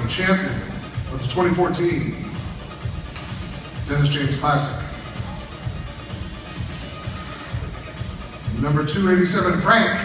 and champion of the 2014 Dennis James Classic. Number 287, Frank.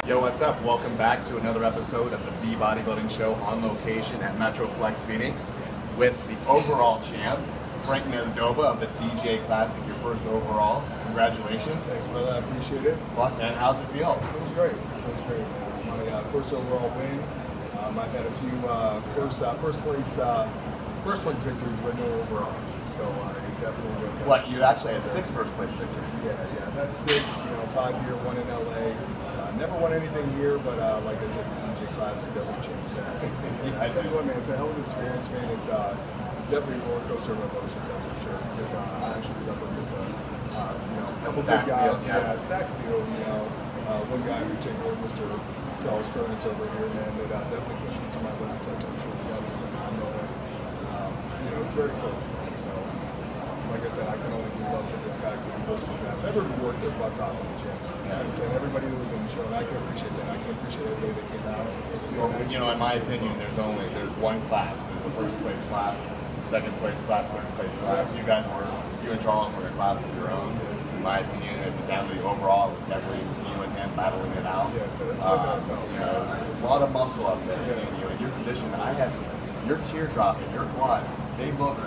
Yo, what's up? Welcome back to another episode of the Bodybuilding Show on location at Metroflex Phoenix with the overall champ, Frank Nezdoba of the DJ Classic, your first overall. Congratulations. Thanks, brother. I appreciate it. Fuck, man. How's it feel? It was great. It was great, man. It was my first overall win. I've had a few first place victories, but no overall. So it definitely was. What, you actually had 6 first place victories? Yeah. I've had 6. 5 here, 1 in LA. Never won anything here, but like I said, the DJ Classic definitely changed that. I tell you what, man, it's a hell of an experience, man. It's definitely a roller coaster of emotions, that's for sure. Because I actually was up against a couple big guys, stacked field. One guy in particular, Mr. Charles Curtis over here, man, that definitely pushed me to my limits. That's for sure. That was phenomenal. It's very close, man. So, like I said, I can only give love to this guy because he works his ass. Everybody worked their butts off in the gym. I'm saying everybody that was in the show, and I can appreciate that. I can appreciate everybody that came out. Well, in my opinion, there's one class. There's a first place class, second place class, third place class. You and Charles were a class of your own. In my opinion, if the family overall was definitely you and him battling it out. Yeah, so that's what I felt. A lot of muscle up there, seeing you in your condition. I have your teardrop and your quads. They look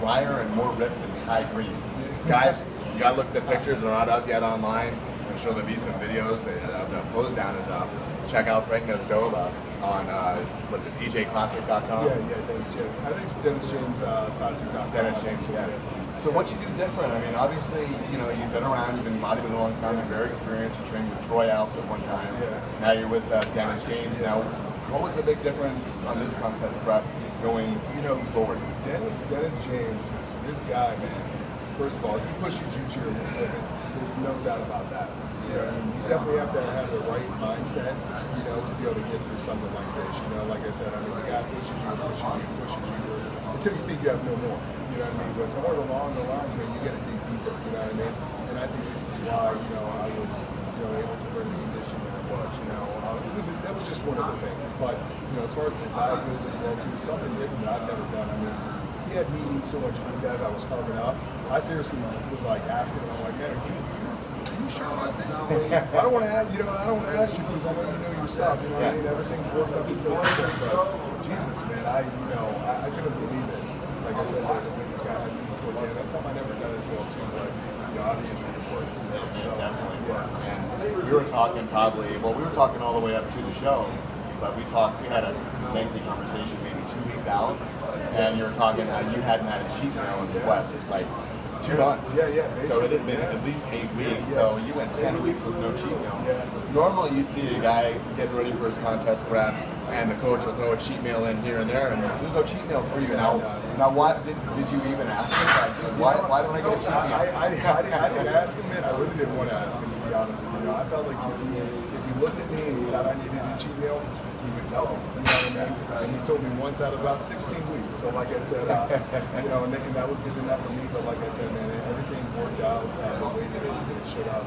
drier and more ripped than high grease. Guys, you gotta look at the pictures. They're not up yet online. I'm sure there'll be some videos. The pose down is up. Check out Frank Nezdoba on what is it, DJClassic.com? Yeah, Dennis James. I think it's Dennis James Classic.com. Dennis James, yeah. So what you do different? I mean, obviously, you've been around, you've been bodybuilding a long time, you're very experienced. You trained with Troy Alps at one time. Yeah. Now you're with Dennis James. Now, what was the big difference on this contest prep going forward? Dennis James, this guy, man. First of all, he pushes you to your limits. There's no doubt about that. You definitely have to have the right mindset, to be able to get through something like this. Like I said, the guy pushes you until you think you have no more. But somewhere along the lines, man, you get to dig deeper. And I think this is why, I was, able to learn the condition that I was. That was just one of the things. But as far as the diet goes as well, too, something different that I've never done. He had me eating so much food as I was carving up. I seriously was like asking him, I'm like, man, are you sure about this? I don't want to ask, I don't want to ask you because I want you to know your stuff. Everything's worked up until this point. But Jesus, man, I couldn't believe it. Like I said, the way this guy had me towards the end. That's something I've never done as well too. But obviously it worked. So definitely worked. And we were talking we were talking all the way up to the show, but we had a lengthy conversation maybe 2 weeks out. And you were talking how you hadn't had a cheat meal in what, like 2 months? Yeah. So it had been at least 8 weeks. Yeah. So you went 10 weeks with no cheat meal. Yeah. Normally you see a guy getting ready for his contest prep, and the coach will throw a cheat meal in here and there, and there's no cheat meal for you. Now what did you even ask him? Like, why don't I get a cheat meal? I didn't ask him, man. I really didn't want to ask him, to be honest with you. I felt like if he looked at me and he thought I needed a cheat meal, he would tell me, And he told me once out of about 16 weeks. So like I said, and that was good enough for me. But like I said, man, everything worked out the way that it should have.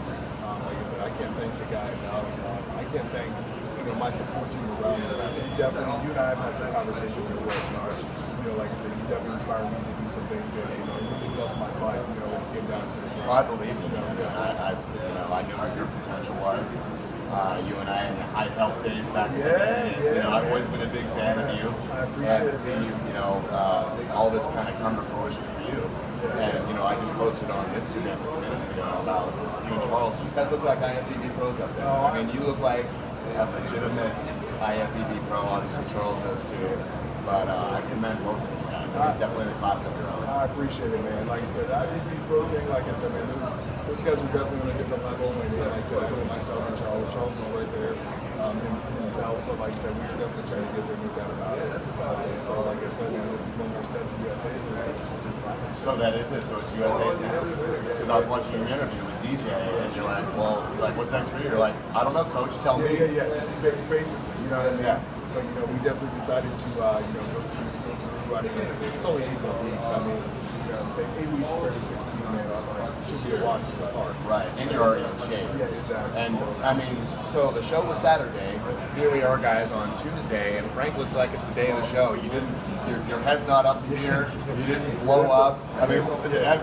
Like I said, I can't thank the guy enough. I can't thank my support team around me. You and I have had some conversations in the West March. Like I said, you definitely inspired me to do some things that really blessed my life. When it came down to the game. I believe you. I knew what your potential was. You and I in the high health days back in the day. I've always been a big fan of you. I appreciate it. And to see all this kind of come to fruition for you. And I just posted on Instagram a few minutes ago about you and Charles. You guys look like IFBB pros out there. You look like a legitimate IFBB pro. Obviously Charles does too. But I commend both of you guys. Definitely the class of your own. I appreciate it, man. Like I said, the IFBB pro thing, like I said, man, those guys are definitely on a different level. And like I said, I know myself and Charles. Charles is right there himself. But like I said, we are definitely trying to get there, no doubt about it. So like I said, man, if you want to set the USA's in that, so that is it. So it's USA's now. Because I was watching your interview with DJ, and you're like, well, he's like, what's next for you? You're like, I don't know, coach, tell me. Yeah. Basically, you know what I mean? Yeah. But we definitely decided to go through. I mean, it's only 8 more weeks. I mean, You know what I'm saying? 8 weeks compared to 16, man, it's like, it should be a walk in the park. Right, and you're already in shape. Yeah, exactly. And I mean, so the show was Saturday. Here we are, guys, on Tuesday, and Frank looks like it's the day of the show. You didn't, your head's not up to here. You didn't blow up. I mean,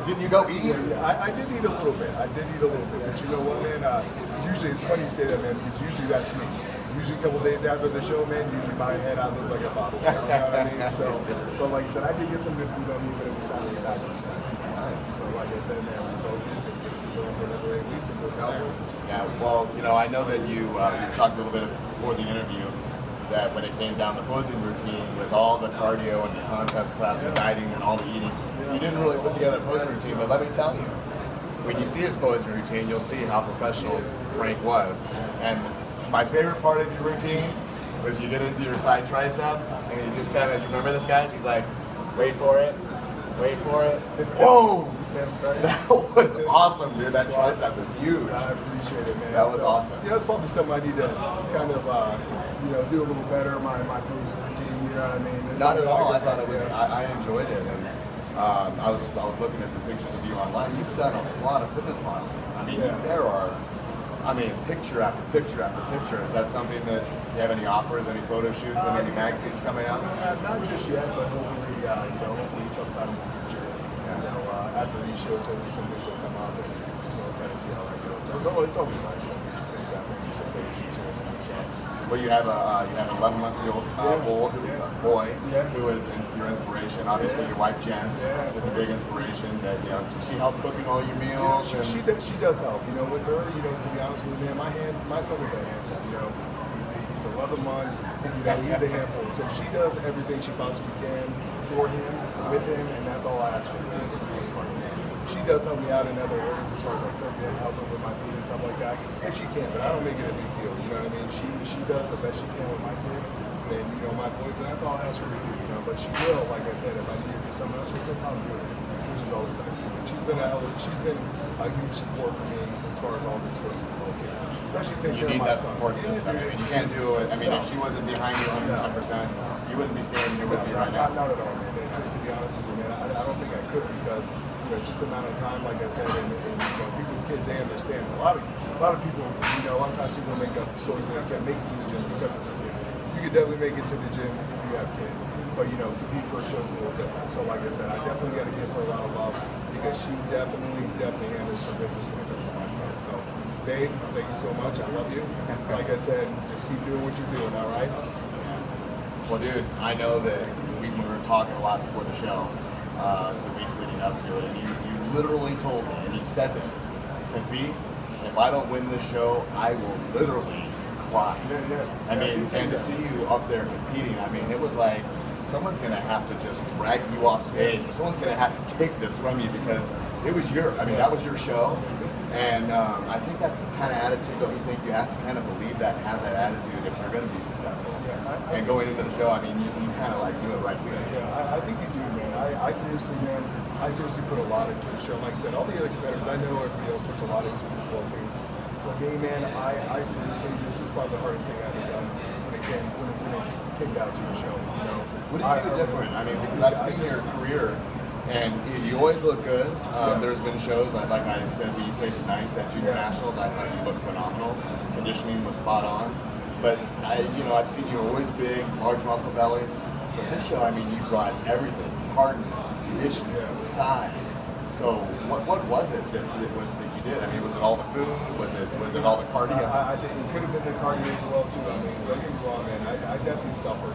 didn't you go eat? I did eat a little bit. But you know what, man? Usually, it's funny you say that, man, because usually that's me. Usually a couple days after the show, man, usually my head, I look like a bottle. You know what I mean? So, but like I said, I did get some good food on me, but it was time to get back on track. Nice. So like I said, man, we focus and get to going for another 8 weeks to go from there. Yeah, well, you know, I know that you talked a little bit before the interview that when it came down to posing routine with all the cardio and the contest prep, the dieting and all the eating, you didn't really put together a posing routine, but let me tell you, when you see his posing routine, you'll see how professional Frank was. And my favorite part of your routine was you get into your side tricep and you just kind of, you remember this, guys? He's like, wait for it, boom! That was awesome, dude. That tricep was huge. I appreciate it, man. That was awesome. You know, it's probably something I need to kind of, you know, do a little better, my posing routine, you know what I mean? It's Not at all. I like thought it was, I enjoyed it. And I was looking at some pictures of you online. You've done a lot of fitness modeling. I mean, there are, picture after picture after picture. Is that something that you have any offers, any photo shoots, any magazines coming out? Not just yet, but hopefully, you know, hopefully sometime in the future. You know, after these shows, hopefully some things will come out and, you know, kind of see how that goes. So it's always nice when you get your face out there and do some photo shoots here. So. Well, you have an 11-month-old boy who is your inspiration. Obviously, your wife Jen is a big inspiration. That, you know, does she help cooking all your meals? Yeah, she does help. You know, with her, you know, to be honest with you, man, my son is a handful. You know, he's 11 months. You know, he's a handful. So she does everything she possibly can for him, with him, and that's all I ask her to do for the most part. She does help me out in other areas as far as like cooking and helping with my food and stuff like that. If she can, but I don't make it a big deal. You know what I mean? She does the best she can with my kids and, you know, my boys, and that's all I ask her to do, you know. But she will, like I said, if I need her to do something else, she'll still come do it, which is always nice too. And she's been a huge support for me as far as all this goes as well too. Especially taking care of my son. Support system. I mean, you can't do it. I mean, if she wasn't behind you 110%, you wouldn't be standing here with me right now. Not at all, man. To be honest with you, man, I don't think I could because, you know, just the amount of time, like I said, and you know, people, kids, they understand. A lot of people, you know, a lot of times people make up stories that they can't make it to the gym because of their kids. You can definitely make it to the gym if you have kids, but you know, competing for a show is a little different. So, like I said, I definitely got to give her a lot of love because she definitely handles her business when it comes to my son. So, babe, thank you so much. I love you. Like I said, just keep doing what you're doing. All right. Well, dude, I know that we were talking a lot before the show. The weeks leading up to it, and you literally told me, and you said this, you said, V, if I don't win this show, I will literally cry. I mean, and to see you up there competing, I mean, it was like, someone's going to have to just drag you off stage, or someone's going to have to take this from you, because it was that was your show, and I think that's the kind of attitude, don't you think, you have to kind of believe that, have that attitude if you're going to be successful. And going into the show, I mean, you kind of like do it right here. Yeah, I think you do, man. I seriously, man, put a lot into the show. Like I said, all the other competitors, I know everybody else puts a lot into it as well, too. For me, man, I seriously, this is probably the hardest thing I've ever done when it came down to the show, you know. What did you do different? I mean, because I've seen your career, and you always look good. There's been shows, like I said, when you placed ninth at Junior Nationals, I thought you looked phenomenal. Conditioning was spot on. But I've seen you always big, large muscle bellies. But this show, I mean, you brought everything: hardness, conditioning, size. So what was it that you did? I mean, was it all the food? Was it all the cardio? I think it could have been the cardio as well too. I mean, don't get me wrong, man. I definitely suffered.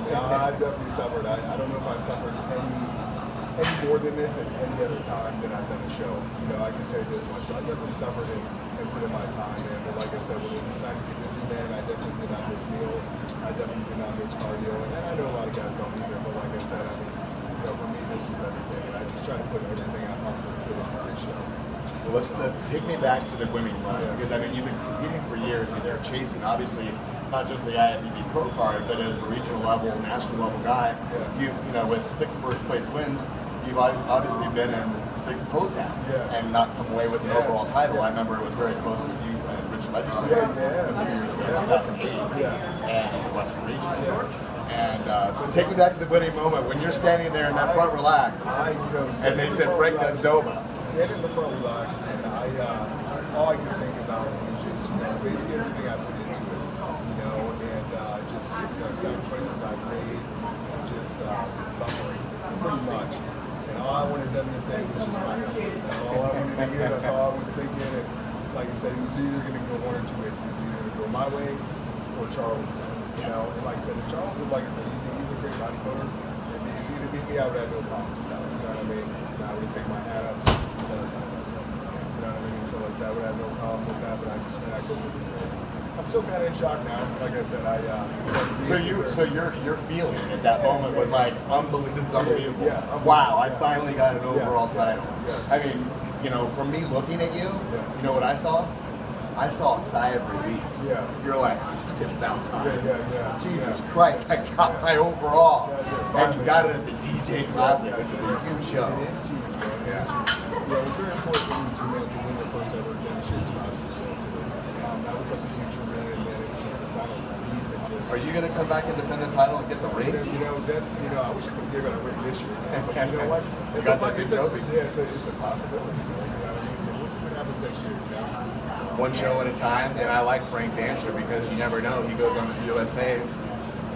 I definitely suffered. I don't know if I suffered any more than this at any other time that I've done a show. You know, I can tell you this much. I definitely suffered and put in my time, man. But like I said, when it was time to get busy, man, I definitely did not miss meals. I definitely did not miss cardio. And I know a lot of guys don't either, but like I said, I mean, you know, for me, this was everything. And I just tried to put everything I possibly could into this show. Well, let's take me back to the women run, because I mean, you've been competing for years, and they're chasing, obviously, not just the IFBB Pro card, but as a regional level, national level guy. You know, with 6 first place wins, you've obviously been in 6 pose downs and not come away with an overall title. I remember it was very close with you and Richard Legislature a few years ago, 2008, and the Western region. And so take me back to the winning moment when you're standing there in that front relax, and they said Frank Nezdoba. Standing in the front relax, man, all I could think about was just, basically everything I put into it, and just, sacrifices I've made, and just the suffering, pretty much. And all I wanted them to say was just my number. That's all I wanted to hear, that's all I was thinking. And like I said, it was either going to go one or two ways. It was either going to go my way or Charles' way. And like I said, Charles, like I said, he's a great bodybuilder. If he'd have beat me, I would have no problems with that. You know what I mean? And I would have taken my hat off to him. You know what I mean? So like I said, I would have no problem with that, but I just meant I couldn't believe it. I'm still kind of in shock now. Like I said, So your feeling at that moment was like, unbelievable. This is unbelievable. Yeah, wow, I finally got an overall title. Yes. I mean, from me looking at you, you know what I saw? I saw a sigh of relief. Yeah. You're like, it's about time. Yeah. Jesus Christ, I got my overall. Yeah, and you got it at the DJ Classic, which is a huge show. It is huge, man. Yeah. It was very important for me to win the first ever demonstrated classic as well, too. That was something huge for me, and it was just a sign of relief. And just, are you going to come back and defend the title and get the ring? I wish I could give it a ring this year, man. But you know what? It's a possibility, man. So we'll see what happens next year, So, one show at a time, and I like Frank's answer because you never know. He goes on to the USA's.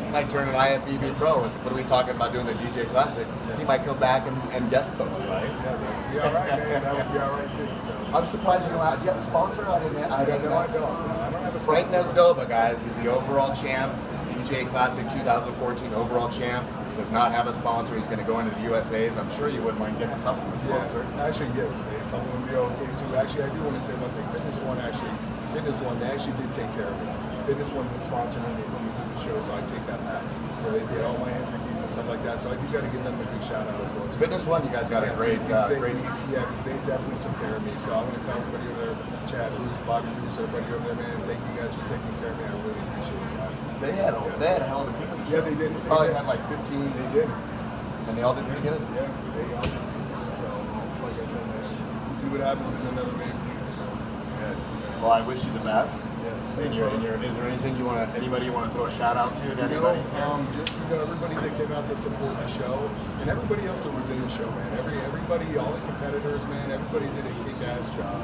He might turn an IFBB pro. What are we talking about doing the DJ Classic? He might come back and guest post, right? Yeah, that would be all right, man. That would be all right, too. So. I'm surprised you don't have. Do you have a sponsor? I don't have a sponsor. Frank Nezdoba, guys. He's the overall champ. DJ Classic 2014 overall champ. Does not have a sponsor. He's going to go into the USA's. I'm sure you wouldn't mind getting a supplement sponsor. Yeah, actually, something would be okay too. Actually, I do want to say one thing. Fitness One, they actually did take care of me. Fitness One did sponsor me when we did the show, so I take that back. They did all my entry fees and stuff like that. So I do got to give them a big shout out as well. Fitness One, you guys got a great team. Yeah, because they definitely took care of me. So I want to tell everybody over there, Chad, Bruce, Bobby, Bruce, everybody over there, man. Thank you guys for taking care of me. I really appreciate it, guys. They had a hell of a team. Yeah, they did. Probably had like 15. They did. And they all did pretty good. Yeah, they all did. So, like I said, man, we'll see what happens in another 8 weeks. Good. Well, I wish you the best. Yeah. Is there anything anybody you want to throw a shout out to anybody? Just everybody that came out to support the show, and everybody else that was in the show, man. Everybody, all the competitors, man. Everybody did a kick-ass job.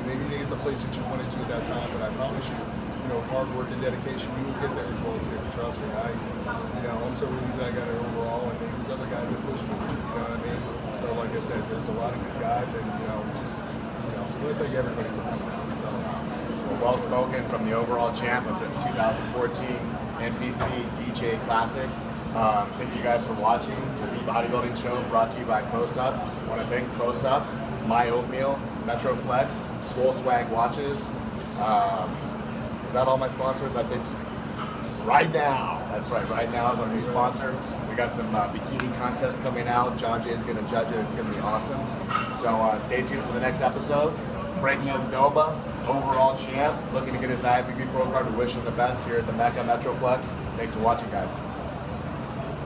Maybe you didn't get the place that you wanted to at that time, but I promise you, hard work and dedication, you will get there as well too. Trust me. I'm so relieved that I got it overall, and there was other guys that pushed me. You know what I mean? So, like I said, there's a lot of good guys, and I want to thank everybody for coming out. So, well spoken from the overall champ of the 2014 NPC DJ Classic. Thank you guys for watching the Bodybuilding Show, brought to you by ProSups. I want to thank ProSups, My Oatmeal, Metroflex, Swole Swag Watches. Is that all my sponsors? I think right now. That's right. Right now is our new sponsor. We got some bikini contests coming out. John Jay is going to judge it. It's going to be awesome. So stay tuned for the next episode. Frank Nezdoba, overall champ, looking to get his IFBB Pro card. We wish him the best here at the Mecca Metroflex. Thanks for watching, guys.